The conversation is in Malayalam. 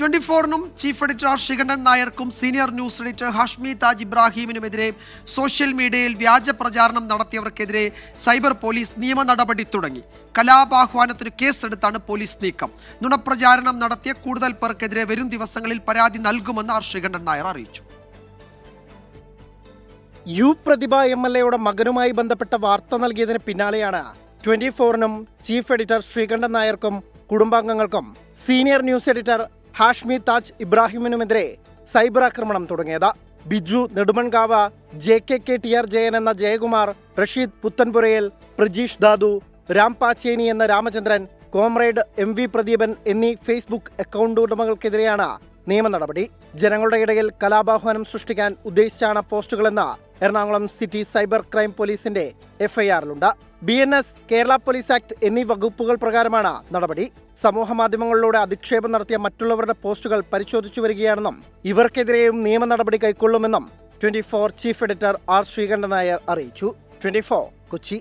24-നും ചീഫ് എഡിറ്റർ ശ്രീകണ്ഠൻ നായർക്കും senior news editor Hashmi Taj ഇബ്രാഹിമിനുമെതിരെ സോഷ്യൽ മീഡിയയിൽ വ്യാജ പ്രചാരണം നടത്തിയവർക്കെതിരെ സൈബർ പോലീസ് നിയമ നടപടി തുടങ്ങി. കലാപാഹ്വാനത്തിന് കേസെടുത്താണ് പോലീസ് നീക്കം. നുണപ്രചാരണം നടത്തിയ കൂടുതൽ പേർക്കെതിരെ വരും ദിവസങ്ങളിൽ പരാതി നൽകുമെന്ന് ശ്രീകണ്ഠൻ നായർ അറിയിച്ചു. യു പ്രതിഭ MLA മകനുമായി ബന്ധപ്പെട്ട വാർത്ത നൽകിയതിന് പിന്നാലെയാണ് 24-നും ചീഫ് എഡിറ്റർ ശ്രീകണ്ഠൻ നായർക്കും കുടുംബാംഗങ്ങൾക്കും senior news editor Hashmi Taj ഇബ്രാഹിമിനുമെതിരെ സൈബർ ആക്രമണം തുടങ്ങിയത്. ബിജു നെടുമൺകാവ്, JKK ജയൻ എന്ന ജയകുമാർ, റഷീദ് പുത്തൻപുരയിൽ, പ്രജീഷ് ദാദു, രാം പാച്ചേനി എന്ന രാമചന്ദ്രൻ, കോമ്രേഡ് MV പ്രദീപൻ എന്നീ ഫേസ്ബുക്ക് അക്കൗണ്ട് ഉടമകൾക്കെതിരെയാണ് നിയമ നടപടി. ജനങ്ങളുടെ ഇടയിൽ കലാപാഹ്വാനം സൃഷ്ടിക്കാൻ ഉദ്ദേശിച്ചാണ് പോസ്റ്റുകളെന്ന് എറണാകുളം സിറ്റി സൈബർ ക്രൈം പോലീസിന്റെ FIRലുണ്ട്. BNS, കേരള പോലീസ് ആക്ട് എന്നീ വകുപ്പുകൾ പ്രകാരമാണ് നടപടി. സമൂഹ മാധ്യമങ്ങളിലൂടെ അധിക്ഷേപം നടത്തിയ മറ്റുള്ളവരുടെ പോസ്റ്റുകൾ പരിശോധിച്ചു വരികയാണെന്നും ഇവർക്കെതിരെയും നിയമ നടപടി കൈക്കൊള്ളുമെന്നും 24 ചീഫ് എഡിറ്റർ ശ്രീകണ്ഠൻ നായർ അറിയിച്ചു. 24 കൊച്ചി.